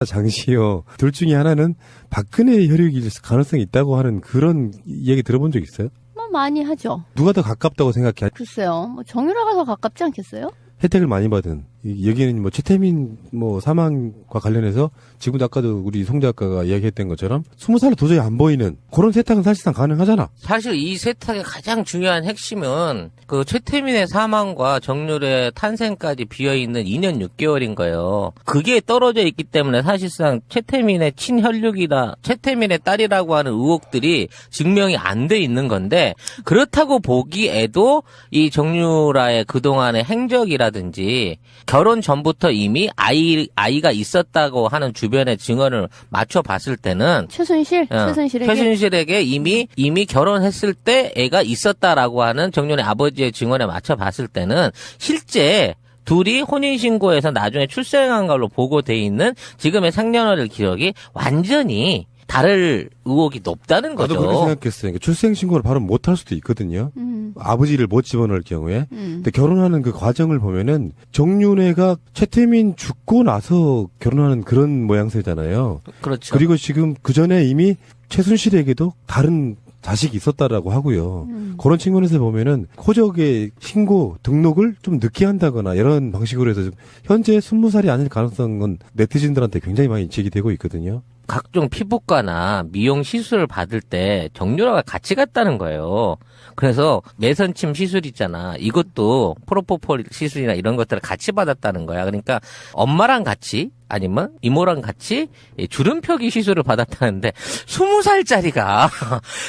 장시호 둘 중에 하나는 박근혜의 혈육일 가능성이 있다고 하는 그런 얘기 들어본 적 있어요? 뭐 많이 하죠. 누가 더 가깝다고 생각해? 글쎄요. 뭐 정유라가 더 가깝지 않겠어요? 혜택을 많이 받은 여기는 뭐 최태민 뭐 사망과 관련해서 지금도 아까도 우리 송 작가가 이야기했던 것처럼 20살로 도저히 안 보이는 그런 세탁은 사실상 가능하잖아. 사실 이 세탁의 가장 중요한 핵심은 그 최태민의 사망과 정유라의 탄생까지 비어있는 2년 6개월인 거예요. 그게 떨어져 있기 때문에 사실상 최태민의 친혈육이다, 최태민의 딸이라고 하는 의혹들이 증명이 안 돼 있는 건데 그렇다고 보기에도 이 정유라의 그동안의 행적이라든지 결혼 전부터 이미 아이가 있었다고 하는 주변의 증언을 맞춰봤을 때는 최순실에게 이미 결혼했을 때 애가 있었다라고 하는 정유라의 아버지의 증언에 맞춰봤을 때는 실제 둘이 혼인신고에서 나중에 출생한 걸로 보고돼 있는 지금의 생년월일 기록이 완전히 다를 의혹이 높다는 거죠. 나도 그렇게 생각했어요. 그러니까 출생신고를 바로 못할 수도 있거든요. 아버지를 못 집어넣을 경우에 근데 결혼하는 그 과정을 보면은 정윤회가 최태민 죽고 나서 결혼하는 그런 모양새잖아요. 그렇죠. 그리고 지금 그 전에 이미 최순실에게도 다른 자식이 있었다라고 하고요. 그런 측면에서 보면은 호적의 신고 등록을 좀 늦게 한다거나 이런 방식으로 해서 현재 20살이 아닐 가능성은 네티즌들한테 굉장히 많이 제기되고 있거든요. 각종 피부과나 미용 시술을 받을 때 정유라가 같이 갔다는 거예요. 그래서 매선침 시술 있잖아. 이것도 프로포폴 시술이나 이런 것들을 같이 받았다는 거야. 그러니까 엄마랑 같이 아니면 이모랑 같이 주름 펴기 시술을 받았다는데 20살짜리가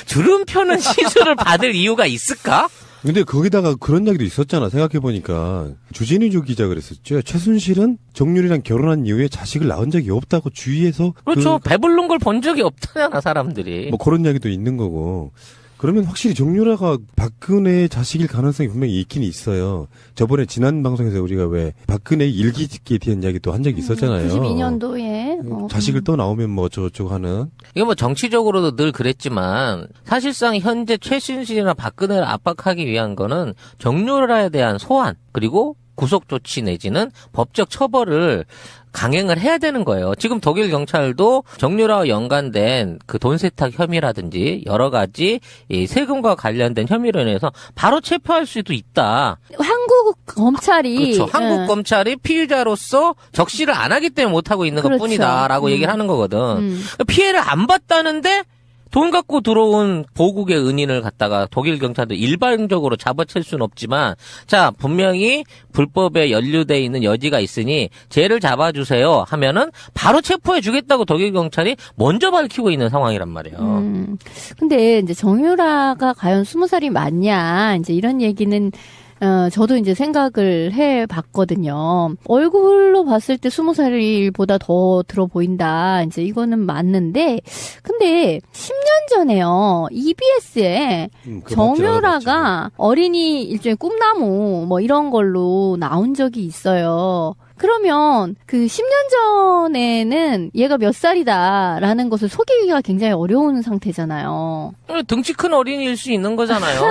주름 펴는 시술을 받을 이유가 있을까? 근데 거기다가 그런 이야기도 있었잖아. 생각해보니까 주진우 기자 그랬었죠. 최순실은 정윤이랑 결혼한 이후에 자식을 낳은 적이 없다고 주위에서 그렇죠. 배부른 걸 본 적이 없잖아 사람들이. 뭐 그런 이야기도 있는 거고. 그러면 확실히 정유라가 박근혜의 자식일 가능성이 분명히 있긴 있어요. 저번에 지난 방송에서 우리가 왜 박근혜 일기에 대한 이야기도 한 적이 있었잖아요. 92년도에 자식을 또 나오면 뭐 어쩌고저쩌고 하는. 이게 뭐 정치적으로도 늘 그랬지만 사실상 현재 최순실이나 박근혜를 압박하기 위한 거는 정유라에 대한 소환 그리고 구속 조치 내지는 법적 처벌을 강행을 해야 되는 거예요. 지금 독일 경찰도 정유라와 연관된 그 돈 세탁 혐의라든지 여러 가지 이 세금과 관련된 혐의로 인해서 바로 체포할 수도 있다. 한국 검찰이 그렇죠. 한국 검찰이 피의자로서 적시를 안 하기 때문에 못 하고 있는 그렇죠. 것뿐이다라고 얘기를 하는 거거든. 피해를 안 봤다는데 돈 갖고 들어온 보국의 은인을 갖다가 독일 경찰도 일반적으로 잡아챌 수는 없지만 자 분명히 불법에 연루돼 있는 여지가 있으니 쟤를 잡아주세요 하면은 바로 체포해 주겠다고 독일 경찰이 먼저 밝히고 있는 상황이란 말이에요. 근데 이제 정유라가 과연 20살이 맞냐 이제 이런 얘기는 저도 이제 생각을 해 봤거든요. 얼굴로 봤을 때 20살보다 더 들어 보인다. 이제 이거는 맞는데, 근데 10년 전에요. EBS에 정유라가 어린이 일종의 꿈나무 뭐 이런 걸로 나온 적이 있어요. 그러면 그 10년 전에는 얘가 몇 살이다라는 것을 속이기가 굉장히 어려운 상태잖아요. 등치 큰 어린이일 수 있는 거잖아요.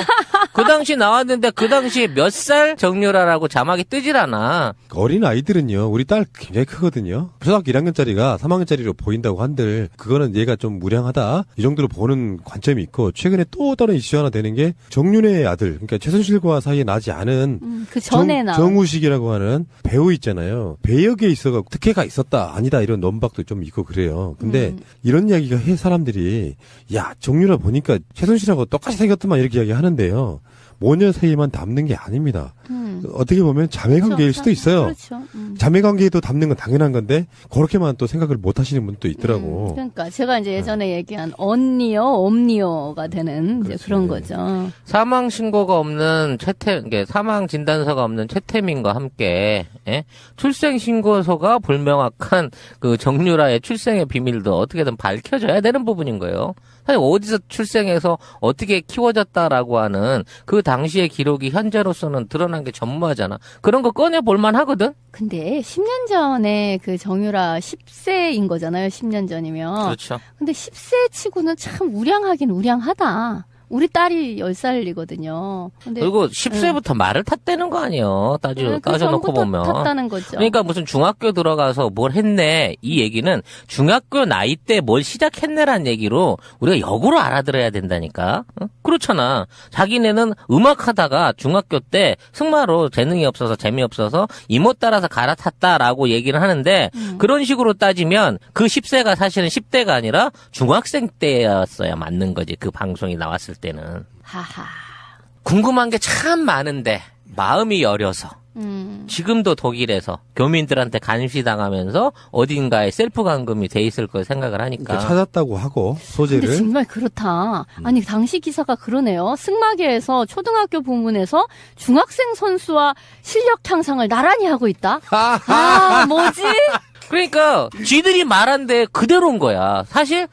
그 당시 나왔는데 그 당시에 몇 살 정유라라고 자막이 뜨질 않아. 어린 아이들은요. 우리 딸 굉장히 크거든요. 초등학교 1학년짜리가 3학년짜리로 보인다고 한들 그거는 얘가 좀 무량하다. 이 정도로 보는 관점이 있고 최근에 또 다른 이슈 하나 되는 게 정윤회의 아들 그러니까 최순실과 사이에 나지 않은 그 전에 나온 정우식이라고 하는 배우 있잖아요. 배역에 있어가 특혜가 있었다 아니다 이런 논박도 좀 있고 그래요. 근데 이런 이야기가 해 사람들이 야 정유라 보니까 최순실하고 똑같이 생겼더만 이렇게 이야기 하는데요. 모녀 사이에만 담는 게 아닙니다. 어떻게 보면 자매관계일 수도 있어요. 그렇죠. 자매관계에도 담는 건 당연한 건데 그렇게만 또 생각을 못 하시는 분도 있더라고. 그러니까 제가 이제 예전에 얘기한 언니어, 엄니어가 되는 이제 그런 거죠. 사망 신고가 없는 사망 진단서가 없는 최태민과 함께 출생 신고서가 불명확한 그 정유라의 출생의 비밀도 어떻게든 밝혀져야 되는 부분인 거예요. 사실 어디서 출생해서 어떻게 키워졌다라고 하는 그 당시의 기록이 현재로서는 드러난 게 전무하잖아. 그런 거 꺼내 볼만 하거든. 근데 10년 전에 그 정유라 10세인 거잖아요. 10년 전이면. 그렇죠. 근데 10세 치고는 참 우량하긴 우량하다. 우리 딸이 10살이거든요. 근데 그리고 10세부터 말을 탔다는 거 아니에요. 따져놓고 보면. 탔다는 거죠. 그러니까 무슨 중학교 들어가서 뭘 했네. 이 얘기는 중학교 나이 때 뭘 시작했네란 얘기로 우리가 역으로 알아들어야 된다니까. 응? 그렇잖아. 자기네는 음악하다가 중학교 때 승마로 재능이 없어서 재미없어서 이모 따라서 갈아탔다라고 얘기를 하는데 그런 식으로 따지면 그 10세가 사실은 10대가 아니라 중학생 때였어야 맞는 거지. 그 방송이 나왔을 때는. 하하. 궁금한 게 참 많은데 마음이 여려서 지금도 독일에서 교민들한테 감시당하면서 어딘가에 셀프 감금이 돼 있을 거 생각을 하니까. 그러니까 찾았다고 하고 소재를. 근데 정말 그렇다. 아니 당시 기사가 그러네요. 승마계에서 초등학교 부문에서 중학생 선수와 실력 향상을 나란히 하고 있다. 아 뭐지? 그러니까 쥐들이 말한 데 그대로인 거야. 사실